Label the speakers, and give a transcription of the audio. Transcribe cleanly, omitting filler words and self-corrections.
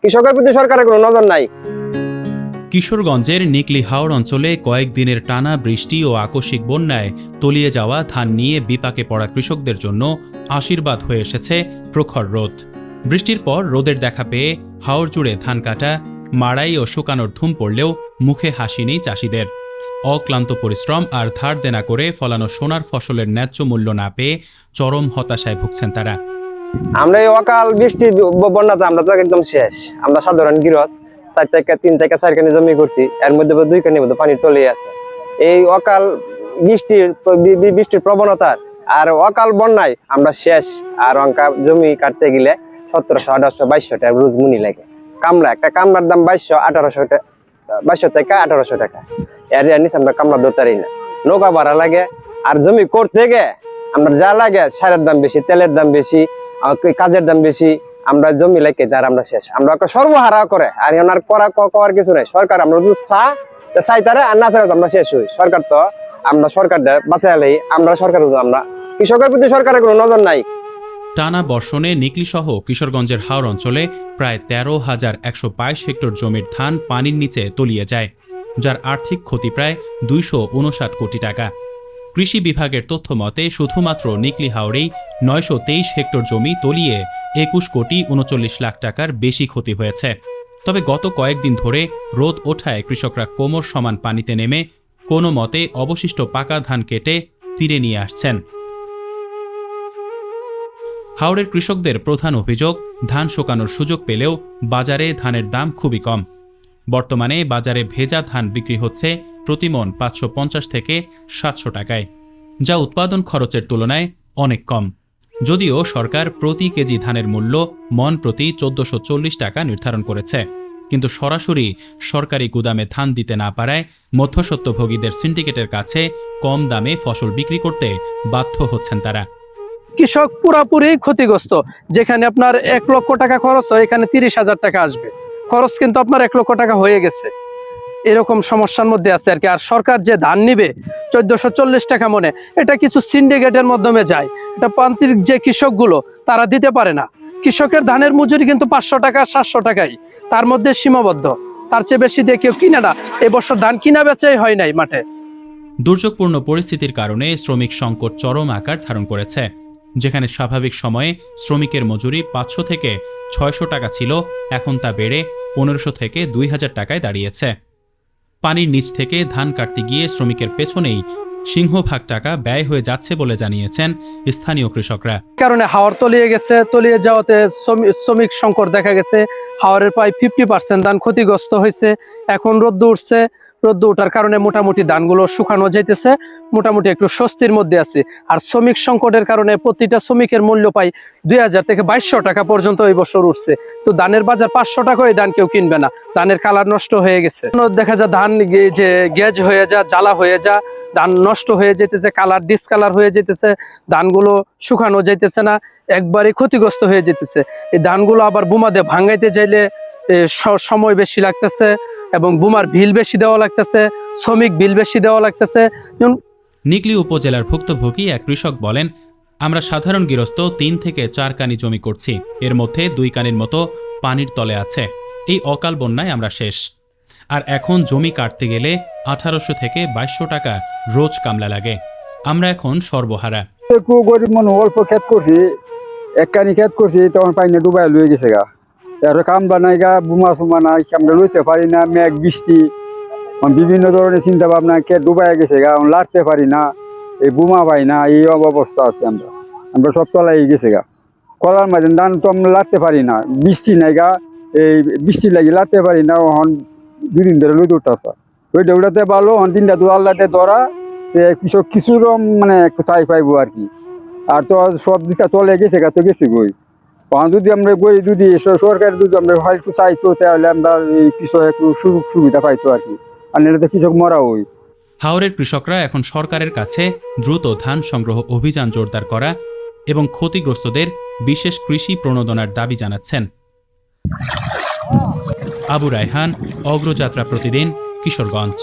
Speaker 1: কৃষকের প্রতি সরকারের কোনো নজর নাই।
Speaker 2: কিশোরগঞ্জের নিকলি হাওর অঞ্চলে কয়েকদিনের টানা বৃষ্টি ও আকস্মিক বন্যায় তলিয়ে যাওয়া ধান নিয়ে বিপাকে পড়া কৃষকদের জন্য আশীর্বাদ হয়ে এসেছে প্রখর রোদ। বৃষ্টির পর রোদের দেখা পেয়ে হাওর জুড়ে ধান কাটা, মাড়াই ও শুকানোর ধুম পড়লেও মুখে হাসি নেই চাষিদের। অক্লান্ত পরিশ্রম আর ধার দেনা করে ফলানো সোনার ফসলের ন্যায্য মূল্য না পেয়ে চরম হতাশায় ভুগছেন তারা।
Speaker 1: আমরা এই অকাল বৃষ্টি বন্যাতে আমরা তো একদম শেষ। আমরা সাধারণ গৃহস্থ, 4 থেকে 3 থেকে 4 কানি জমি করছি, এর মধ্যে 2 কানি মধ্যে পানি তলিয়ে আছে। এই অকাল বৃষ্টির প্রবণতার আর অকাল বন্যায় আমরা শেষ। আর অঙ্কা জমি কাটতে গেলে 1700, 1800, 2200 টাকা রোজ মুনি লাগে। কামলা, একটা কামলার দাম 2200, 1800 টাকা, 2200 থেকে 1800 টাকা। এর নিচে আমরা কামলা ধরতারি না। নৌকা ভাড়া লাগে, আর জমি করতে গিয়ে আমরা যা লাগে সারের দাম বেশি, তেলের দাম বেশি, কাজের দাম বেশি। আমরা জমি লাগে তার আমরা শেষ। আমরা সর্বহারা করে আর ওনার করার কিছু নাই। সরকার আমরা চাই তারা, আর না চাই আমরা শেষ হই। সরকার তো আমরা সরকারটা বাঁচাইলেই আমরা সরকার, আমরা কৃষকের প্রতি সরকারের কোনো নজর নাই।
Speaker 2: টানা বর্ষণে নিকলিসহ কিশোরগঞ্জের হাওর অঞ্চলে প্রায় 13,122 হেক্টর জমির ধান পানির নিচে তলিয়ে যায়, যার আর্থিক ক্ষতি প্রায় 259 কোটি টাকা। কৃষি বিভাগের তথ্য মতে শুধুমাত্র নিকলি হাওরেই 923 হেক্টর জমি তলিয়ে 21 কোটি 39 লাখ টাকার বেশি ক্ষতি হয়েছে। তবে গত কয়েকদিন ধরে রোদ ওঠায় কৃষকরা কোমর সমান পানিতে নেমে কোনো মতে অবশিষ্ট পাকা ধান কেটে তীরে নিয়ে আসছেন। হাওরের কৃষকদের প্রধান অভিযোগ, ধান শুকানোর সুযোগ পেলেও বাজারে ধানের দাম খুবই কম। বর্তমানে বাজারে ভেজা ধান বিক্রি হচ্ছে প্রতিমণ 550 থেকে 700 টাকায়, যা উৎপাদন খরচের তুলনায় অনেক কম। যদিও সরকার প্রতি কেজি ধানের মূল্য মণ প্রতি 1440 টাকা নির্ধারণ করেছে, কিন্তু সরাসরি সরকারি গুদামে ধান দিতে না পারায় মধ্যস্বত্বভোগীদের সিন্ডিকেটের কাছে কম দামে ফসল বিক্রি করতে বাধ্য হচ্ছেন তারা।
Speaker 3: কৃষক পুরাপুরি ক্ষতিগ্রস্ত। যেখানে আপনার 1 লক্ষ টাকা খরচ হয়, এখানে 30,000 টাকা আসবে। খরচ কিন্তু আপনার 1 লক্ষ টাকা হয়ে গেছে। এরকম সমস্যার মধ্যে আছে আর কি। আর সরকার যে ধান নিবে 1440 টাকা মনে, এটা কিছু সিন্ডিকেটের মাধ্যমে যায়। এটা প্রান্তিক যে কৃষকগুলো তারা দিতে পারে না। কৃষকের ধানের মজুরি কিন্তু 500 টাকা, 700 টাকাই, তার মধ্যে সীমাবদ্ধ। তার চেয়ে বেশি দিয়ে কেউ কিনে না। এবছর ধান কিনা বেচাই হয় নাই মাঠে।
Speaker 2: দুর্যোগপূর্ণ পরিস্থিতির কারণে শ্রমিক সংকট চরম আকার ধারণ করেছে। যেখানে স্বাভাবিক সময়ে শ্রমিকের মজুরি 500 থেকে 600 টাকা ছিল, এখন তা বেড়ে 1500 থেকে 2000 টাকায় দাঁড়িয়েছে। পানির নিচ থেকে ধান কাটতে গিয়ে শ্রমিকের পেছনেই সিংহভাগ টাকা ব্যয় হয়ে যাচ্ছে বলে জানিয়েছেন স্থানীয় কৃষকরা।
Speaker 3: কারণে হাওর তলিয়ে গেছে, তলিয়ে যাওয়াতে শ্রমিক সংকট দেখা গেছে। হাওরের প্রায় 50% ধান ক্ষতিগ্রস্ত হয়েছে। এখন রোদ্দ উঠছে, রোদ্দ ওঠার কারণে মোটামুটি ধানগুলো শুকানো যাইতেছে, মোটামুটি একটু স্বস্তির মধ্যে আছে। আর শ্রমিক সংকটের কারণে প্রতিটা শ্রমিকের মূল্য পাই 2000 থেকে 2200 টাকা পর্যন্ত এই বছর উঠছে। তো ধানের বাজার 500 টাকা, এই ধান কেউ কিনবে না। ধানের কালার নষ্ট হয়ে গেছে, দেখা যায় ধান যে গেজ হয়ে যা, জ্বালা হয়ে যা, ধান নষ্ট হয়ে যেতেছে, কালার ডিসকালার হয়ে যেতেছে, ধানগুলো শুকানো যাইতেছে না, একবারে ক্ষতিগ্রস্ত হয়ে যেতেছে। এই ধানগুলো আবার বোমা দিয়ে ভাঙাইতে চাইলে সময় বেশি লাগতেছে এবং বোমার বিল বেশি দেওয়া লাগতেছে, শ্রমিক বিল বেশি দেওয়া লাগতেছে।
Speaker 2: নিকলি উপজেলার ভুক্তভোগী এক কৃষক বলেন, আমরা সাধারণ গৃহস্থ 3 থেকে 4 কানি জমি করছি, এর মধ্যে 2 কানির মতো পানির তলে আছে। এই অকাল বন্যায় আমরা শেষ। আর এখন জমি কাটতে গেলে 1800 থেকে 2200 টাকা রোজ কামলা লাগে। আমরা এখন সর্বহারা।
Speaker 4: গরিব মানুষ, অল্প ক্ষেত করছি, 1 কানি ক্ষেত করছি, তখন পানি ডুবাই লয়ে গেছে গা। এর কামলা নাই গা, বুমা সুমা নাই, আমরা লইতে পারি না। মেঘ বৃষ্টি, বিভিন্ন ধরনের চিন্তা ভাবনা, ক্ষেত ডুবাই গেছে গা, লাড়তে পারি না, এই বুমা পাই না, এই অবস্থা আছে। আমরা সব তলাই গেছে গা। কলার মাঝে ধান তো আমরা লাড়তে পারি না, বৃষ্টি নাই গা, এই বৃষ্টি লাগি লাড়তে পারি না। ওখান 2 দিন ধরে লইতে উঠতেছে, ওইটা উঠাতে পারলো। 3টা দু আল্লাহতে ধরা, কৃষক কিছুর মানে একটু চাই পাইবো আর কি। আর তো সব দিকটা চলে গেছে গা, তো গেছে গই। যদি আমরা গই, যদি সরকার যদি আমরা একটু চাইতো, তাহলে আমরা কৃষক একটু সুযোগ সুবিধা পাইতো আর কি। আর এটাতে কৃষক মরা হই।
Speaker 2: হাওরের কৃষকরা এখন সরকারের কাছে দ্রুত ধান সংগ্রহ অভিযান জোরদার করা এবং ক্ষতিগ্রস্তদের বিশেষ কৃষি প্রণোদনার দাবি জানাচ্ছেন। আবু রায়হান, অগ্রযাত্রা প্রতিদিন, কিশোরগঞ্জ।